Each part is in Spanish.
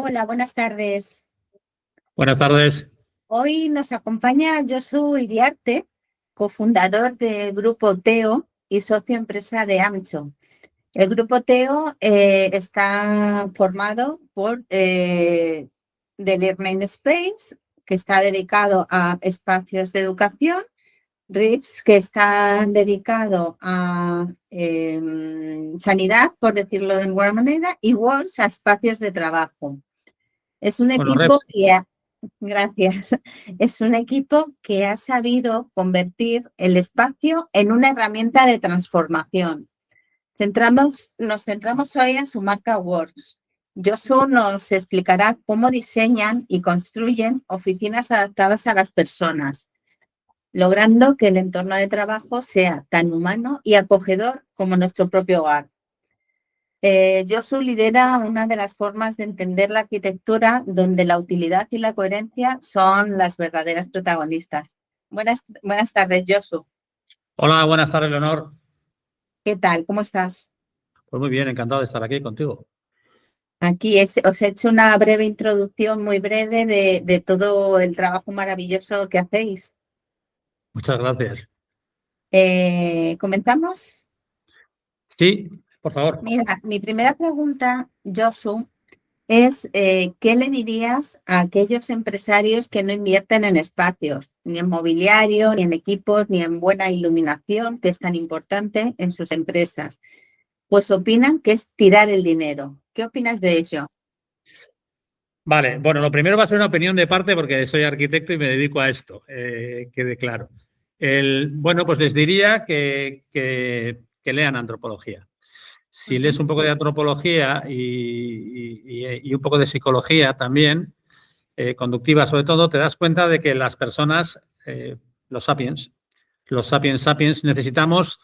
Hola, buenas tardes. Buenas tardes. Hoy nos acompaña Josu Iriarte, cofundador del Grupo Teo y socio empresa de Amcho. El Grupo Teo está formado por The Learning Space, que está dedicado a espacios de educación, RIPS, que está dedicado a sanidad, por decirlo de alguna manera, y WORLS, a espacios de trabajo. Es un Bueno, equipo que Gracias. Es un equipo que ha sabido convertir el espacio en una herramienta de transformación. Nos centramos hoy en su marca Works. Josu nos explicará cómo diseñan y construyen oficinas adaptadas a las personas, logrando que el entorno de trabajo sea tan humano y acogedor como nuestro propio hogar. Josu lidera una de las formas de entender la arquitectura donde la utilidad y la coherencia son las verdaderas protagonistas. Buenas tardes, Josu. hola, buenas tardes, Leonor. ¿Qué tal? ¿Cómo estás? Pues muy bien, encantado de estar aquí contigo. Aquí os he hecho una breve introducción, muy breve, de todo el trabajo maravilloso que hacéis. Muchas gracias. ¿Comenzamos? Sí, por favor. Mira, mi primera pregunta, Josu, es ¿qué le dirías a aquellos empresarios que no invierten en espacios, ni en mobiliario, ni en equipos, ni en buena iluminación, que es tan importante en sus empresas? Pues opinan que es tirar el dinero. ¿Qué opinas de ello? Vale, bueno, lo primero va a ser una opinión de parte porque soy arquitecto y me dedico a esto, quede claro. Bueno, pues les diría que lean antropología. Si lees un poco de antropología y un poco de psicología también, conductiva sobre todo, te das cuenta de que las personas, los sapiens sapiens, necesitamos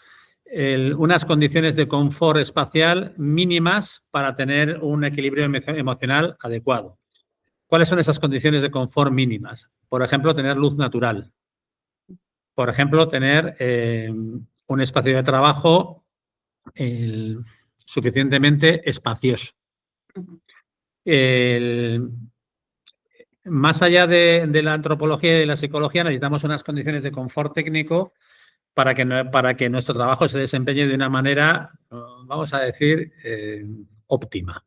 unas condiciones de confort espacial mínimas para tener un equilibrio emocional adecuado. ¿Cuáles son esas condiciones de confort mínimas? Por ejemplo, tener luz natural. Por ejemplo, tener un espacio de trabajo suficientemente espacioso. Más allá de la antropología y de la psicología, necesitamos unas condiciones de confort técnico para que nuestro trabajo se desempeñe de una manera, vamos a decir, óptima.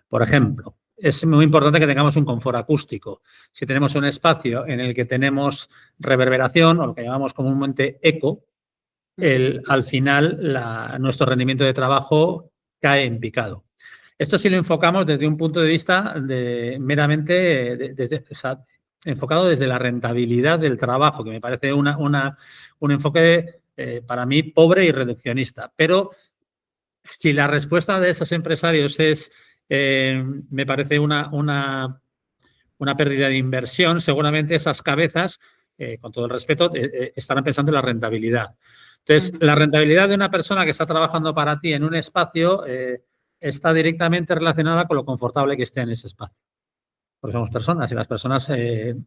Por ejemplo, es muy importante que tengamos un confort acústico. Si tenemos un espacio en el que tenemos reverberación, o lo que llamamos comúnmente eco, al final nuestro rendimiento de trabajo cae en picado. Esto sí lo enfocamos desde un punto de vista meramente enfocado desde la rentabilidad del trabajo, que me parece un enfoque para mí pobre y reduccionista. Pero si la respuesta de esos empresarios es, me parece una pérdida de inversión, seguramente esas cabezas, con todo el respeto, estarán pensando en la rentabilidad. Entonces, la rentabilidad de una persona que está trabajando para ti en un espacio está directamente relacionada con lo confortable que esté en ese espacio. Porque somos personas y las personas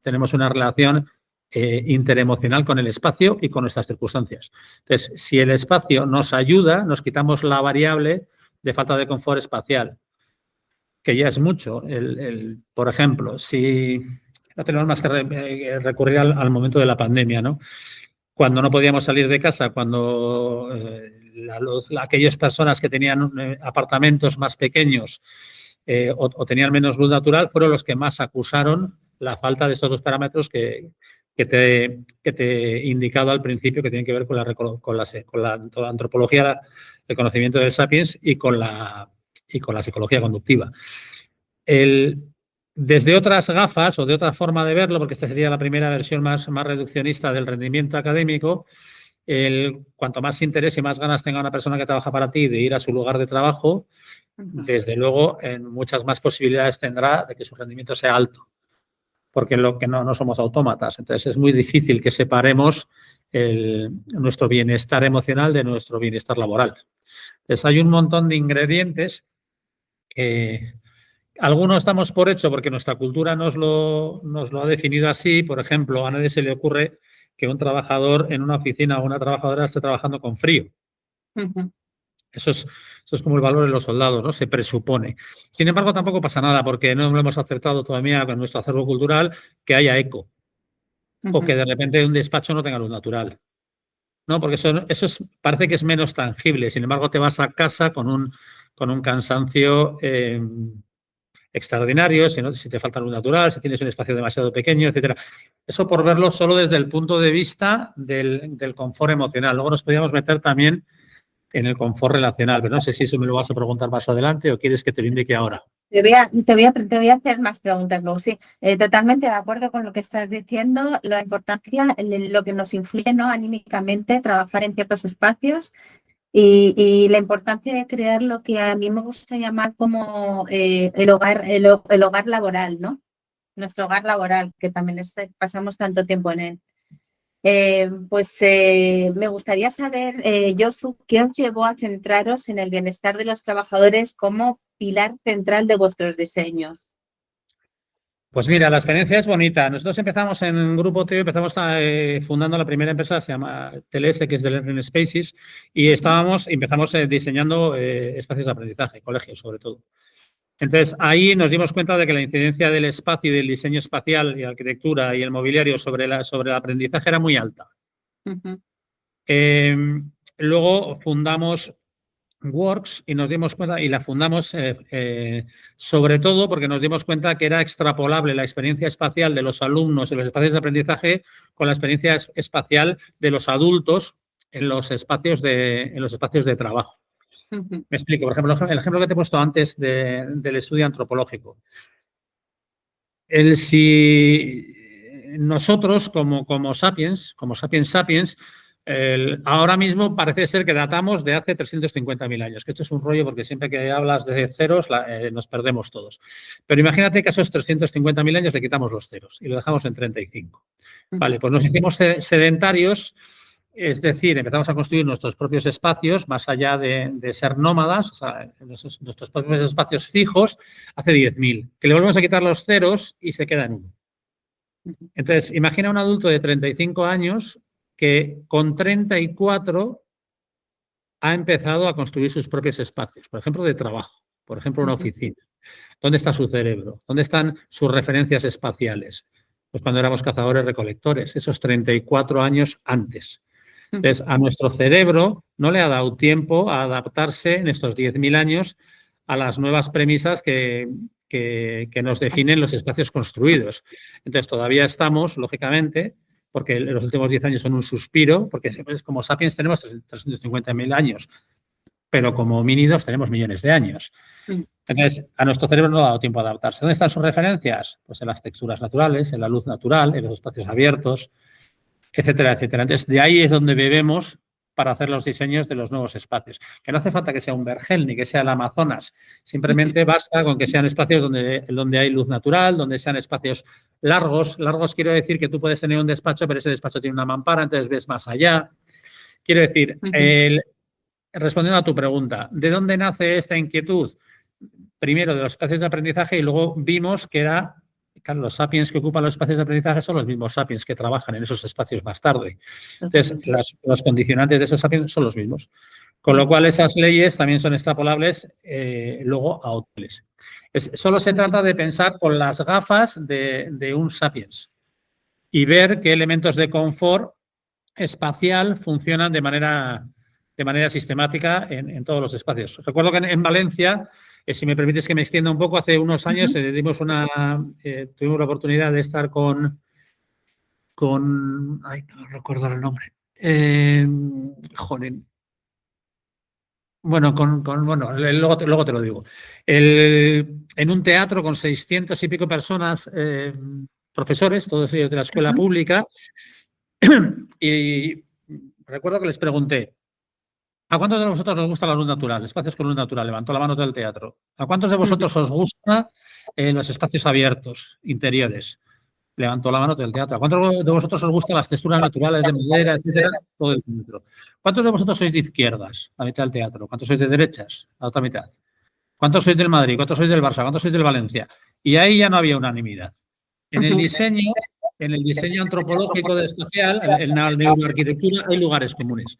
tenemos una relación interemocional con el espacio y con nuestras circunstancias. Entonces, si el espacio nos ayuda, nos quitamos la variable de falta de confort espacial, que ya es mucho. Por ejemplo, si no tenemos más que recurrir al momento de la pandemia, ¿no? Cuando no podíamos salir de casa, cuando aquellas personas que tenían apartamentos más pequeños o tenían menos luz natural fueron los que más acusaron la falta de estos dos parámetros que te he indicado al principio, que tienen que ver con la antropología, el conocimiento del sapiens y con la psicología conductiva. Desde otras gafas o de otra forma de verlo, porque esta sería la primera versión más reduccionista del rendimiento académico, cuanto más interés y más ganas tenga una persona que trabaja para ti de ir a su lugar de trabajo, desde luego muchas más posibilidades tendrá de que su rendimiento sea alto, porque no somos autómatas. Entonces es muy difícil que separemos nuestro bienestar emocional de nuestro bienestar laboral. Entonces hay un montón de ingredientes que algunos damos por hecho porque nuestra cultura nos lo ha definido así. Por ejemplo, a nadie se le ocurre que un trabajador en una oficina o una trabajadora esté trabajando con frío. Eso es como el valor de los soldados, ¿no? Se presupone. Sin embargo, tampoco pasa nada porque no lo hemos aceptado todavía con nuestro acervo cultural que haya eco o que de repente un despacho no tenga luz natural. No, porque parece que es menos tangible. Sin embargo, te vas a casa con un cansancio extraordinario, si te falta luz natural, si tienes un espacio demasiado pequeño, etcétera. Eso por verlo solo desde el punto de vista del confort emocional. Luego nos podríamos meter también en el confort relacional, pero no sé si eso me lo vas a preguntar más adelante o quieres que te lo indique ahora. Te voy a hacer más preguntas luego. Sí, totalmente de acuerdo con lo que estás diciendo. La importancia, lo que nos influye, ¿no?, anímicamente, trabajar en ciertos espacios y la importancia de crear lo que a mí me gusta llamar como el hogar laboral, ¿no? Nuestro hogar laboral, que también pasamos tanto tiempo en él. Me gustaría saber, Josu, ¿qué os llevó a centraros en el bienestar de los trabajadores como pilar central de vuestros diseños? Pues mira, la experiencia es bonita. Nosotros empezamos en Grupo TEO, empezamos fundando la primera empresa, se llama TLS, que es de Learning Spaces, y empezamos diseñando espacios de aprendizaje, colegios sobre todo. Entonces, ahí nos dimos cuenta de que la incidencia del espacio y del diseño espacial y arquitectura y el mobiliario sobre el aprendizaje era muy alta. Luego fundamos Works y nos dimos cuenta, y la fundamos sobre todo porque nos dimos cuenta que era extrapolable la experiencia espacial de los alumnos en los espacios de aprendizaje con la experiencia espacial de los adultos en los espacios de trabajo. Me explico. Por ejemplo, el ejemplo que te he puesto antes del estudio antropológico. Si nosotros, como sapiens, ahora mismo parece ser que datamos de hace 350.000 años, que esto es un rollo porque siempre que hablas de ceros nos perdemos todos. Pero imagínate que a esos 350.000 años le quitamos los ceros y lo dejamos en 35. Vale, pues nos hicimos sedentarios. Es decir, empezamos a construir nuestros propios espacios, más allá de ser nómadas, o sea, nuestros propios espacios fijos, hace 10.000, que le volvemos a quitar los ceros y se queda en 1. Entonces, imagina un adulto de 35 años que con 34 ha empezado a construir sus propios espacios, por ejemplo, de trabajo, por ejemplo, una oficina. ¿Dónde está su cerebro? ¿Dónde están sus referencias espaciales? Pues cuando éramos cazadores-recolectores, esos 34 años antes. Entonces, a nuestro cerebro no le ha dado tiempo a adaptarse en estos 10.000 años a las nuevas premisas que nos definen los espacios construidos. Entonces, todavía estamos, lógicamente, porque los últimos 10 años son un suspiro, porque como sapiens tenemos 350.000 años, pero como homínidos tenemos millones de años. Entonces, a nuestro cerebro no le ha dado tiempo a adaptarse. ¿Dónde están sus referencias? Pues en las texturas naturales, en la luz natural, en los espacios abiertos, etcétera, etcétera. Entonces, de ahí es donde bebemos para hacer los diseños de los nuevos espacios. Que no hace falta que sea un vergel ni que sea el Amazonas. Simplemente basta con que sean espacios donde hay luz natural, donde sean espacios largos. Largos quiero decir que tú puedes tener un despacho, pero ese despacho tiene una mampara, entonces ves más allá. Quiero decir, respondiendo a tu pregunta, ¿de dónde nace esta inquietud? Primero, de los espacios de aprendizaje y luego vimos que era... Claro, los sapiens que ocupan los espacios de aprendizaje son los mismos sapiens que trabajan en esos espacios más tarde. Entonces, los condicionantes de esos sapiens son los mismos. Con lo cual, esas leyes también son extrapolables luego a hoteles. Solo se trata de pensar con las gafas de un sapiens y ver qué elementos de confort espacial funcionan de manera sistemática en todos los espacios. Recuerdo que en Valencia... si me permites que me extienda un poco, hace unos años tuvimos la oportunidad de estar con ay, no recuerdo el nombre. Joder. Bueno, luego te lo digo. En un teatro con 600 y pico personas, profesores, todos ellos de la escuela pública, y recuerdo que les pregunté, ¿a cuántos de vosotros os gusta la luz natural? Espacios con luz natural. Levantó la mano todo el teatro. ¿A cuántos de vosotros os gusta los espacios abiertos, interiores? Levantó la mano todo el teatro. ¿A cuántos de vosotros os gustan las texturas naturales de madera, etcétera? Todo el teatro. ¿Cuántos de vosotros sois de izquierdas? La mitad del teatro. ¿Cuántos sois de derechas? La otra mitad. ¿Cuántos sois del Madrid? ¿Cuántos sois del Barça? ¿Cuántos sois del Valencia? Y ahí ya no había unanimidad. En el diseño antropológico de espacial, en la neuroarquitectura, hay lugares comunes.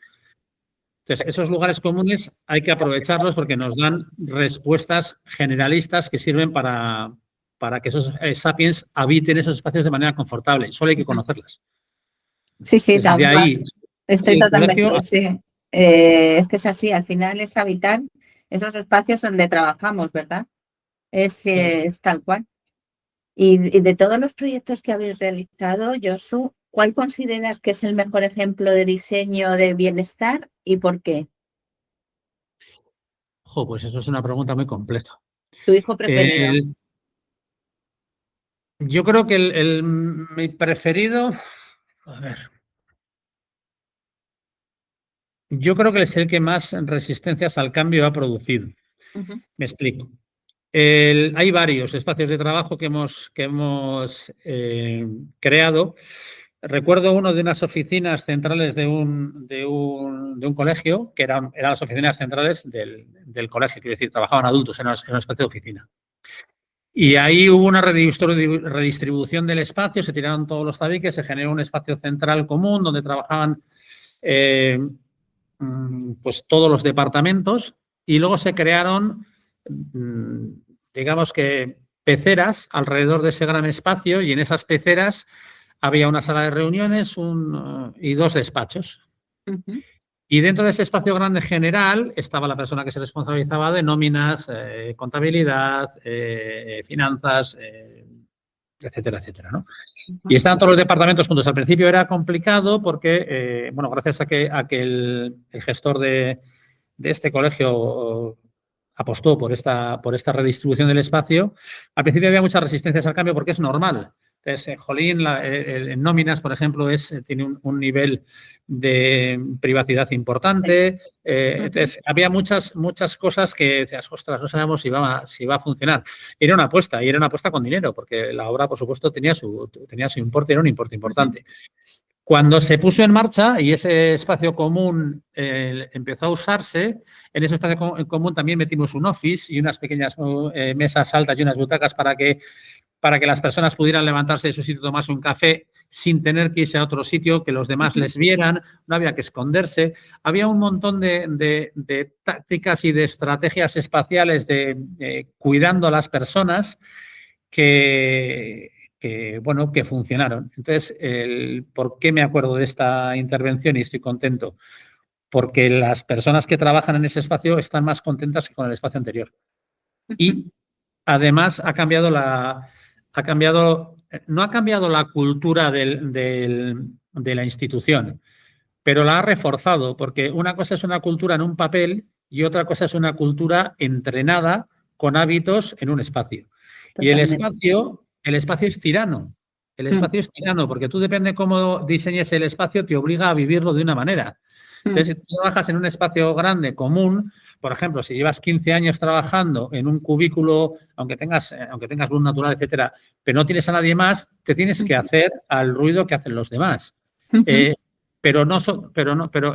Entonces, esos lugares comunes hay que aprovecharlos porque nos dan respuestas generalistas que sirven para que esos sapiens habiten esos espacios de manera confortable. Solo hay que conocerlas. Sí, sí, Entonces, tal de cual. ahí Estoy el colegio. totalmente, sí. Es que es así, al final es habitar esos espacios donde trabajamos, ¿verdad? Es tal cual. Y de todos los proyectos que habéis realizado, Josu, ¿cuál consideras que es el mejor ejemplo de diseño de bienestar y por qué? Pues eso es una pregunta muy compleja. ¿Tu hijo preferido? Yo creo que mi preferido, a ver, yo creo que es el que más resistencias al cambio ha producido. Ujú, Me explico. Hay varios espacios de trabajo que hemos creado. Recuerdo uno de unas oficinas centrales de un colegio, que eran las oficinas centrales del colegio, quiero decir, trabajaban adultos en un espacio de oficina. Y ahí hubo una redistribución del espacio, se tiraron todos los tabiques, se generó un espacio central común donde trabajaban pues todos los departamentos y luego se crearon, digamos que, peceras alrededor de ese gran espacio y en esas peceras había una sala de reuniones y 2 despachos. ujú, Y dentro de ese espacio grande general estaba la persona que se responsabilizaba de nóminas, contabilidad, finanzas, etcétera, etcétera, ¿no? Y ujú, estaban todos los departamentos juntos. Al principio era complicado porque, bueno, gracias a que el gestor de este colegio apostó por esta redistribución del espacio, al principio había muchas resistencias al cambio porque es normal. Entonces, Jolín, en nóminas, por ejemplo, tiene un nivel de privacidad importante. Entonces, había muchas cosas que decías, ostras, no sabemos si va a funcionar. Era una apuesta, y era una apuesta con dinero, porque la obra, por supuesto, tenía su importe, era un importe importante. Cuando se puso en marcha y ese espacio común empezó a usarse, en ese espacio común también metimos un office y unas pequeñas mesas altas y unas butacas para que las personas pudieran levantarse de su sitio, tomarse un café sin tener que irse a otro sitio, que los demás les vieran, no había que esconderse. Había un montón de tácticas y de estrategias espaciales cuidando a las personas que funcionaron. Entonces, ¿por qué me acuerdo de esta intervención y estoy contento? Porque las personas que trabajan en ese espacio están más contentas que con el espacio anterior. Y además no ha cambiado la cultura de la institución, pero la ha reforzado, porque una cosa es una cultura en un papel y otra cosa es una cultura entrenada con hábitos en un espacio. Y totalmente. el espacio es tirano. El espacio es tirano, porque tú depende cómo diseñes el espacio, te obliga a vivirlo de una manera. Entonces, si tú trabajas en un espacio grande, común, por ejemplo, si llevas 15 años trabajando en un cubículo, aunque tengas luz natural, etcétera, pero no tienes a nadie más, te tienes que hacer al ruido que hacen los demás. Pero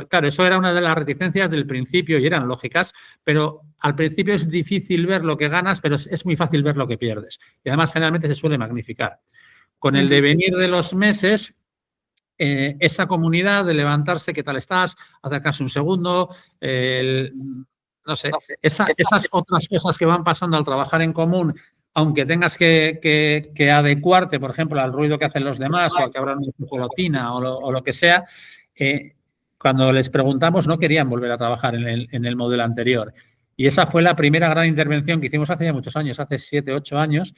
claro, eso era una de las reticencias del principio y eran lógicas, pero al principio es difícil ver lo que ganas, pero es muy fácil ver lo que pierdes. Y además, generalmente se suele magnificar. Con el devenir de los meses, esa comunidad de levantarse, ¿qué tal estás? Acercarse un segundo, no sé, esas otras cosas que van pasando al trabajar en común, aunque tengas que adecuarte, por ejemplo, al ruido que hacen los demás o a que abran una colotina o lo que sea, cuando les preguntamos no querían volver a trabajar en el modelo anterior. Y esa fue la primera gran intervención que hicimos hace ya muchos años, hace 7, 8 años,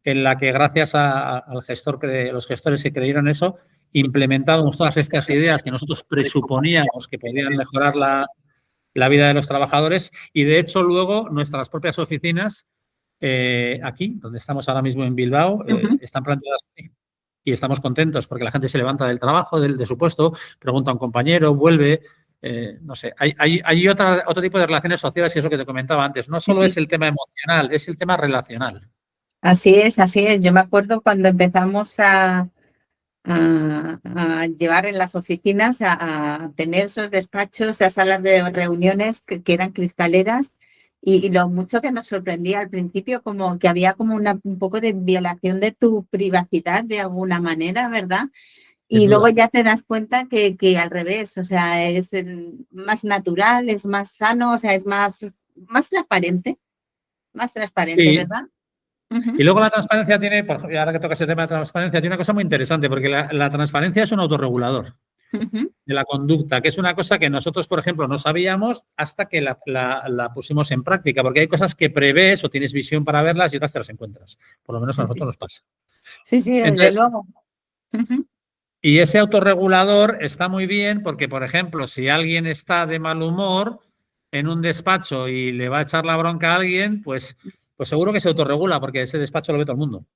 en la que gracias al gestor, los gestores que creyeron eso, implementamos todas estas ideas que nosotros presuponíamos que podían mejorar la vida de los trabajadores y, de hecho, luego nuestras propias oficinas, aquí, donde estamos ahora mismo en Bilbao, están planteadas así. Y estamos contentos porque la gente se levanta del trabajo, de su puesto, pregunta a un compañero, vuelve. No sé, hay otro tipo de relaciones sociales y es lo que te comentaba antes. No solo es el tema emocional, es el tema relacional. Así es, así es. Yo me acuerdo cuando empezamos a llevar en las oficinas, a tener esos despachos, esas salas de reuniones que eran cristaleras y lo mucho que nos sorprendía al principio, como que había como un poco de violación de tu privacidad de alguna manera, ¿verdad? Y luego ya te das cuenta que al revés, o sea, es más natural, es más sano, o sea, es más transparente, Sí. ¿verdad? Y luego la transparencia tiene, ahora que toca ese tema de transparencia, tiene una cosa muy interesante, porque la transparencia es un autorregulador de la conducta, que es una cosa que nosotros, por ejemplo, no sabíamos hasta que la pusimos en práctica, porque hay cosas que prevés o tienes visión para verlas y otras te las encuentras. Por lo menos a nosotros nos pasa. Sí, desde Entonces, luego. y ese autorregulador está muy bien porque, por ejemplo, si alguien está de mal humor en un despacho y le va a echar la bronca a alguien, pues seguro que se autorregula porque ese despacho lo ve todo el mundo.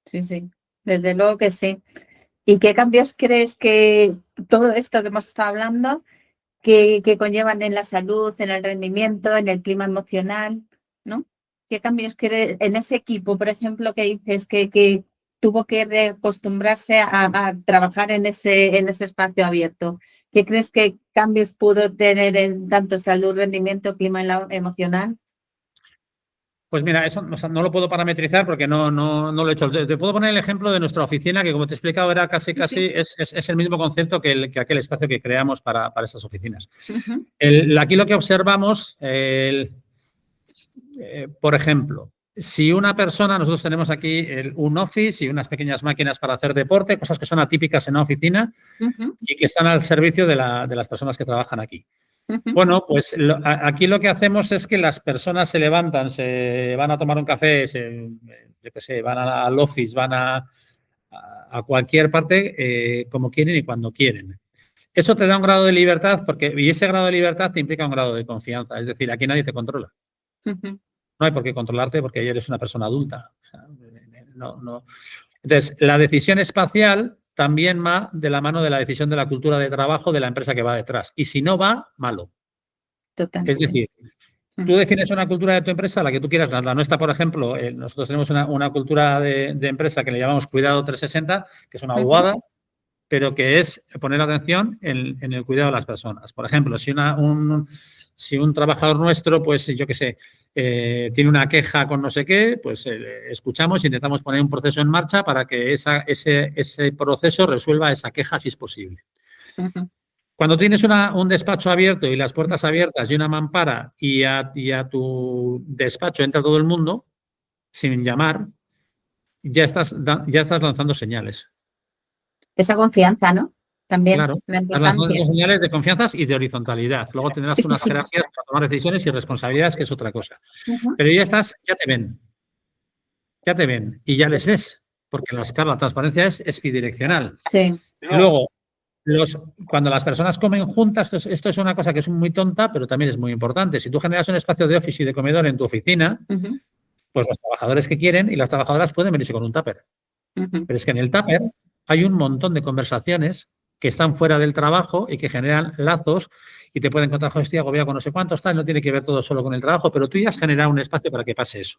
Sí, desde luego que sí. ¿Y qué cambios crees que todo esto que hemos estado hablando, que conllevan en la salud, en el rendimiento, en el clima emocional, ¿no? ¿Qué cambios crees en ese equipo, por ejemplo, que dices que tuvo que reacostumbrarse a trabajar en ese espacio abierto? ¿Qué crees que cambios pudo tener en tanto salud, rendimiento, clima emocional? Pues mira, eso no lo puedo parametrizar porque no lo he hecho. Te puedo poner el ejemplo de nuestra oficina, que como te he explicado, era casi, Sí. es el mismo concepto que aquel espacio que creamos para estas oficinas. Ujú, Aquí lo que observamos, por ejemplo, si una persona, nosotros tenemos aquí un office y unas pequeñas máquinas para hacer deporte, cosas que son atípicas en una oficina ujú, y que están al servicio de las personas que trabajan aquí. ujú. Bueno, pues aquí lo que hacemos es que las personas se levantan, se van a tomar un café, yo qué sé, van al office, van a cualquier parte como quieren y cuando quieren. Eso te da un grado de libertad y ese grado de libertad te implica un grado de confianza. Es decir, aquí nadie te controla. Ujú. No hay por qué controlarte porque eres una persona adulta. O sea, no. Entonces, la decisión espacial también va de la mano de la decisión de la cultura de trabajo de la empresa que va detrás. Y si no va, malo. Es Totalmente. decir, tú defines una cultura de tu empresa, la que tú quieras. La nuestra, por ejemplo, nosotros tenemos una cultura de empresa que le llamamos Cuidado 360, que es una Ujú. abogada, pero que es poner atención en el cuidado de las personas. Por ejemplo, si un trabajador nuestro, pues yo qué sé, tiene una queja con no sé qué, pues escuchamos e intentamos poner un proceso en marcha para que ese proceso resuelva esa queja si es posible. Ujú. Cuando tienes un despacho abierto y las puertas abiertas y una mampara y a tu despacho entra todo el mundo sin llamar, ya estás lanzando señales. Esa confianza, ¿no? También, Claro, la estás lanzando importancia. señales de confianza y de horizontalidad. Luego tendrás Sí, unas sí. jerarquías para tomar decisiones y responsabilidades, que es otra cosa. Ujú. Pero ya te ven y ya les ves, porque la transparencia es bidireccional. Sí, Luego, cuando las personas comen juntas, esto es una cosa que es muy tonta, pero también es muy importante. Si tú generas un espacio de office y de comedor en tu oficina, ujú, pues los trabajadores que quieren y las trabajadoras pueden venirse con un tupper. ujú. Pero es que en el tupper hay un montón de conversaciones que están fuera del trabajo y que generan lazos y te pueden contar, joder, estoy agobiado con no sé cuántos, tal, no tiene que ver todo solo con el trabajo, pero tú ya has generado un espacio para que pase eso.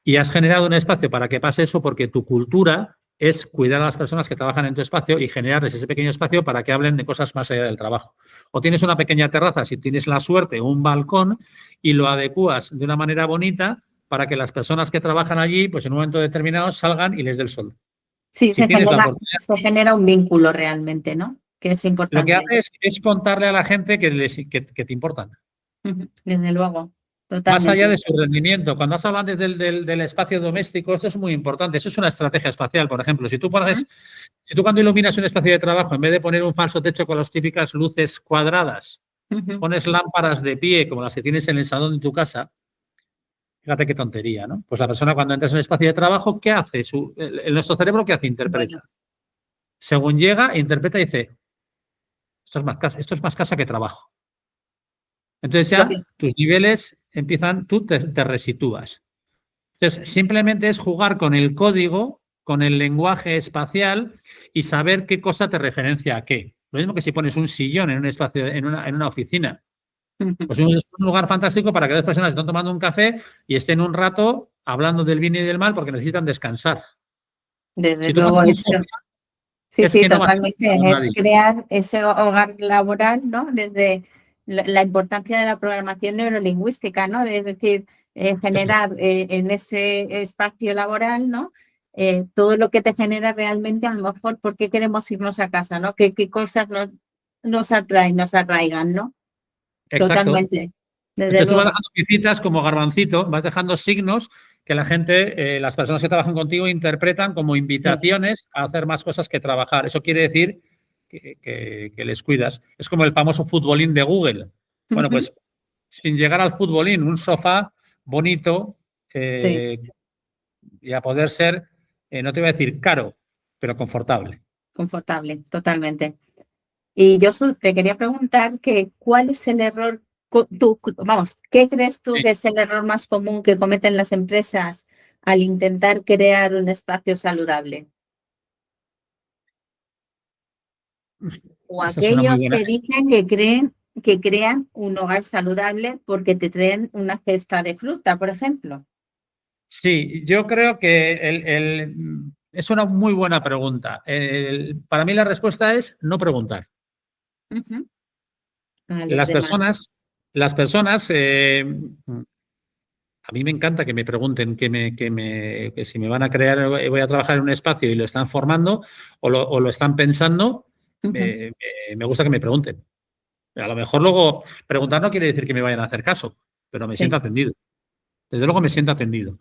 Y has generado un espacio para que pase eso porque tu cultura es cuidar a las personas que trabajan en tu espacio y generarles ese pequeño espacio para que hablen de cosas más allá del trabajo. O tienes una pequeña terraza, si tienes la suerte, o un balcón, y lo adecuas de una manera bonita para que las personas que trabajan allí, pues en un momento determinado salgan y les dé el sol. Sí, Y tienes la oportunidad. se genera un vínculo realmente, ¿no? Que es Lo que importante. hace es contarle a la gente que te importan. Ujú. Desde luego, Más allá de totalmente. su rendimiento. Cuando has hablado antes del espacio doméstico, esto es muy importante. Eso es una estrategia espacial, por ejemplo. Ujú, Si tú cuando iluminas un espacio de trabajo, en vez de poner un falso techo con las típicas luces cuadradas, ujú. pones lámparas de pie como las que tienes en el salón de tu casa, fíjate qué tontería, ¿no? Pues la persona cuando entra en un espacio de trabajo, ¿qué hace? Nuestro cerebro, ¿qué hace? Bueno, Interpreta. Según llega, interpreta y dice, esto es más casa que trabajo. Entonces lo que, ya tus niveles empiezan, tú te resitúas. Entonces, simplemente es jugar con el código, con el lenguaje espacial y saber qué cosa te referencia a qué. Lo mismo que si pones un sillón en un espacio, en una oficina. ujú. Pues es un lugar fantástico para que dos personas estén tomando un café y estén un rato hablando del bien y del mal porque necesitan descansar. Desde Si tú pones luego, un eso. sofá, Sí, es sí, que no vas a estar totalmente. con Es nadie. crear ese hogar laboral, ¿no? Desde la importancia de la programación neurolingüística, ¿no? Es decir, Eso es. generar en ese espacio laboral, ¿no? todo lo que te genera realmente, a lo mejor, por qué queremos irnos a casa, ¿no? ¿Qué cosas nos atraen, nos arraigan, ¿no? Exacto. Totalmente, desde Entonces tú vas luego. dejando piecitas como garbancito, vas dejando signos que la gente, las personas que trabajan contigo interpretan como Sí. invitaciones a hacer más cosas que trabajar. Eso quiere decir que les cuidas. Es como el famoso futbolín de Google. Bueno, Ujú. pues sin llegar al futbolín, un sofá bonito Sí, y a poder ser, no te voy a decir caro, pero confortable. confortable, totalmente. Y yo te quería preguntar que ¿cuál es el error, vamos, qué crees tú Sí. que es el error más común que cometen las empresas al intentar crear un espacio saludable? O Esa es una muy aquellos buena. que dicen que crean un hogar saludable porque te traen una cesta de fruta, por ejemplo. Sí, yo creo que es una muy buena pregunta. Para mí la respuesta es no preguntar. Ujú. A los Las demás. personas, las personas, a mí me encanta que me pregunten que si me van a crear, voy a trabajar en un espacio y lo están formando o lo están pensando, Ujú. me gusta que me pregunten. A lo mejor luego preguntar no quiere decir que me vayan a hacer caso, pero me siento Sí. atendido. Desde luego me siento atendido.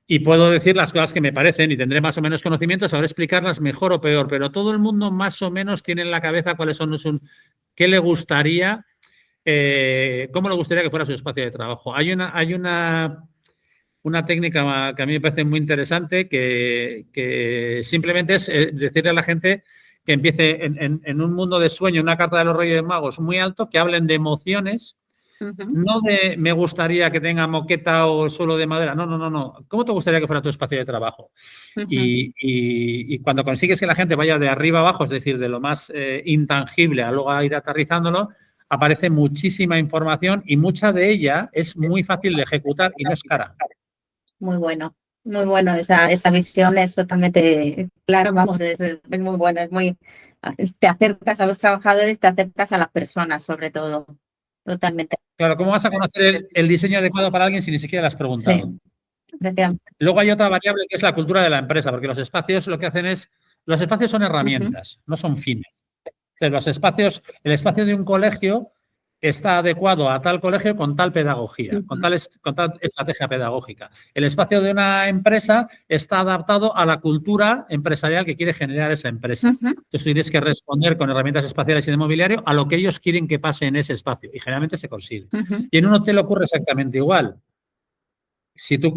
Y puedo decir las cosas que me parecen y tendré más o menos conocimiento, sabré explicarlas mejor o peor, pero todo el mundo más o menos tiene en la cabeza cuáles son qué le gustaría, cómo le gustaría que fuera su espacio de trabajo. Hay una técnica que a mí me parece muy interesante que simplemente es decirle a la gente que empiece en un mundo de sueño, una carta de los Reyes Magos muy alto, que hablen de emociones, Ujú. no de me gustaría que tenga moqueta o suelo de madera. No, no, no, no. ¿Cómo te gustaría que fuera tu espacio de trabajo? Ujú. Y cuando consigues que la gente vaya de arriba abajo, es decir, de lo más intangible a luego a ir aterrizándolo, aparece muchísima información y mucha de ella es muy fácil de ejecutar y no es cara. Muy bueno, muy bueno. Esa visión es totalmente clara, vamos, es muy buena, te acercas a los trabajadores, te acercas a las personas, sobre todo. Totalmente. Claro, ¿cómo vas a conocer el diseño adecuado para alguien si ni siquiera le has Sí, preguntado? efectivamente. Luego hay otra variable que es la cultura de la empresa, porque los espacios lo que hacen es, los espacios son Ujú. herramientas, no son fines. Entonces, los espacios, el espacio de un colegio está adecuado a tal colegio con tal pedagogía, Ujú. con tal estrategia pedagógica. El espacio de una empresa está adaptado a la cultura empresarial que quiere generar esa empresa. Ujú. Entonces, tú tienes que responder con herramientas espaciales y de mobiliario a lo que ellos quieren que pase en ese espacio y generalmente se consigue. Ujú. Y en un hotel ocurre exactamente igual. Si tú,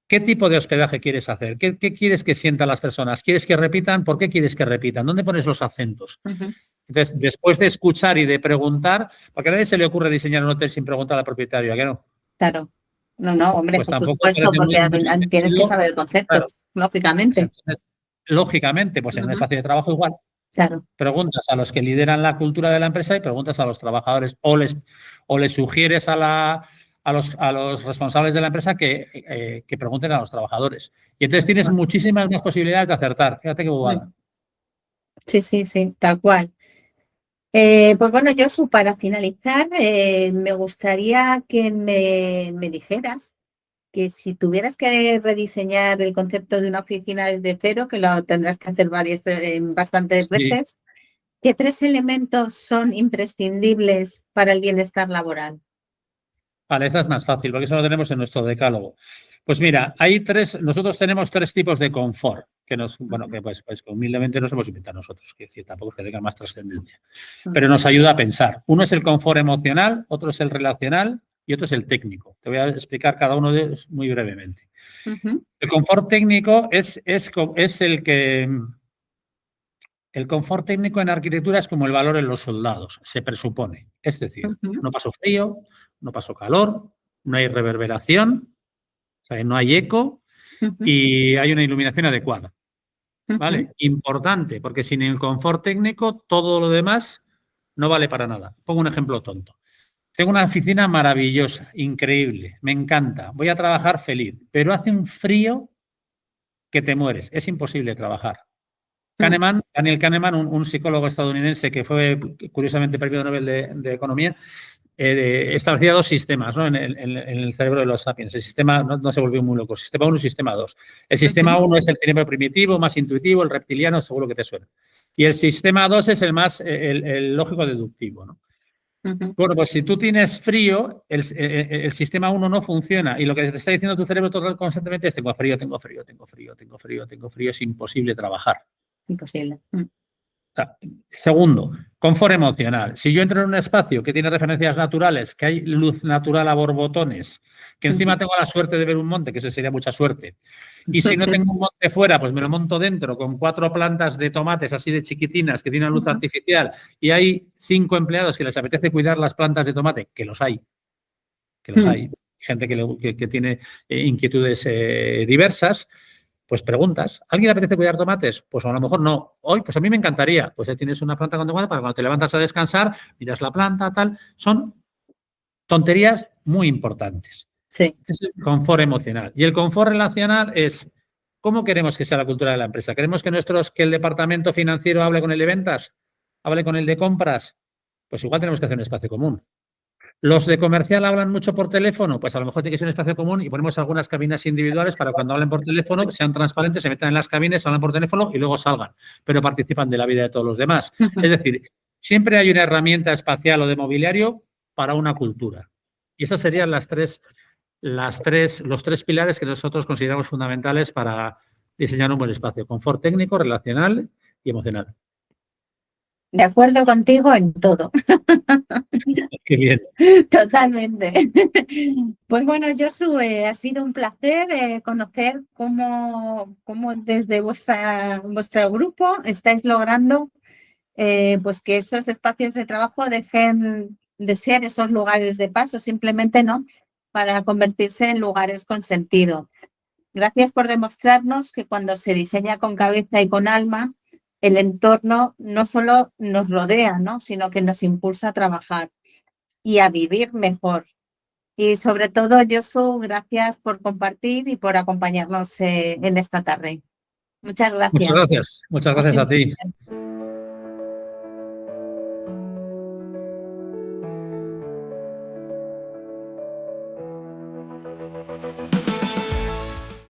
¿qué tipo de hospedaje quieres hacer? ¿Qué quieres que sientan las personas? ¿Quieres que repitan? ¿Por qué quieres que repitan? ¿Dónde pones los acentos? Ujú. Entonces, después de escuchar y de preguntar, porque a nadie se le ocurre diseñar un hotel sin preguntar al propietario, ¿a qué no? Claro. No, no, hombre, Pues por tampoco supuesto, parece porque mucho tienes que sentido. saber el concepto, Claro, lógicamente. entonces, lógicamente, pues en un Ujú. espacio de trabajo igual, Claro. preguntas a los que lideran la cultura de la empresa y preguntas a los trabajadores o les sugieres a los responsables de la empresa que pregunten a los trabajadores. Y entonces tienes muchísimas más posibilidades de acertar. Fíjate qué bobada. Ujú. Sí, sí, sí, tal cual. Pues bueno, Josu, para finalizar, me gustaría que me dijeras que si tuvieras que rediseñar el concepto de una oficina desde cero, que lo tendrás que hacer bastantes Sí. veces, ¿qué tres elementos son imprescindibles para el bienestar laboral? Vale, esa es más fácil, porque eso lo tenemos en nuestro decálogo. Pues mira, nosotros tenemos tres tipos de confort, bueno, Ujú. que que humildemente nos hemos inventado nosotros, que decir, tampoco es que tenga más trascendencia, pero Ujú. nos ayuda a pensar. Uno es el confort emocional, otro es el relacional y otro es el técnico. Te voy a explicar cada uno de ellos muy brevemente. Ujú. El confort técnico es el confort técnico en arquitectura es como el valor en los soldados, se presupone. Es decir, Ujú. no paso frío, no paso calor, no hay reverberación, o sea, no hay eco Ujú. y hay una iluminación adecuada. Ujú. ¿Vale? Importante, porque sin el confort técnico todo lo demás no vale para nada. Pongo un ejemplo tonto. Tengo una oficina maravillosa, increíble, me encanta, voy a trabajar feliz, pero hace un frío que te mueres, es imposible trabajar. Ujú. Daniel Kahneman, un psicólogo estadounidense que fue curiosamente premio Nobel de Economía, establecía dos sistemas, ¿no? en el cerebro de los sapiens. El sistema no se volvió muy loco. Sistema 1 y sistema 2. El sistema 1 es el cerebro primitivo, más intuitivo, el reptiliano, seguro que te suena. Y el sistema 2 es el más el lógico-deductivo, ¿no? Bueno, pues si tú tienes frío, el sistema 1 no funciona y lo que te está diciendo tu cerebro todo constantemente es tengo frío, tengo frío, tengo frío, tengo frío, tengo frío, es imposible trabajar. Imposible. Segundo, confort emocional. Si yo entro en un espacio que tiene referencias naturales, que hay luz natural a borbotones, que encima tengo la suerte de ver un monte, que eso sería mucha suerte, y si no tengo un monte fuera, pues me lo monto dentro con 4 plantas de tomates así de chiquitinas que tienen luz artificial y hay 5 empleados que les apetece cuidar las plantas de tomate, que los hay, gente que tiene inquietudes diversas, pues preguntas, ¿alguien le apetece cuidar tomates? Pues a lo mejor no. Hoy, pues a mí me encantaría. Pues ya tienes una planta con tomate para cuando te levantas a descansar, miras la planta, tal. Son tonterías muy importantes. Sí. Es el confort emocional. Y el confort relacional es ¿cómo queremos que sea la cultura de la empresa? ¿Queremos que el departamento financiero hable con el de ventas? ¿Hable con el de compras? Pues igual tenemos que hacer un espacio común. ¿Los de comercial hablan mucho por teléfono? Pues a lo mejor tiene que ser un espacio común y ponemos algunas cabinas individuales para cuando hablen por teléfono sean transparentes, se metan en las cabinas, hablan por teléfono y luego salgan, pero participan de la vida de todos los demás. Es decir, siempre hay una herramienta espacial o de mobiliario para una cultura. Y esas serían los tres pilares que nosotros consideramos fundamentales para diseñar un buen espacio: confort técnico, relacional y emocional. De acuerdo contigo en todo. Qué bien. Totalmente. Pues bueno, Josu, ha sido un placer conocer cómo desde vuestro grupo estáis logrando pues que esos espacios de trabajo dejen de ser esos lugares de paso, simplemente no, para convertirse en lugares con sentido. Gracias por demostrarnos que cuando se diseña con cabeza y con alma, el entorno no solo nos rodea, ¿no?, sino que nos impulsa a trabajar y a vivir mejor. Y sobre todo, Josu, gracias por compartir y por acompañarnos en esta tarde. Muchas gracias. Muchas gracias a ti.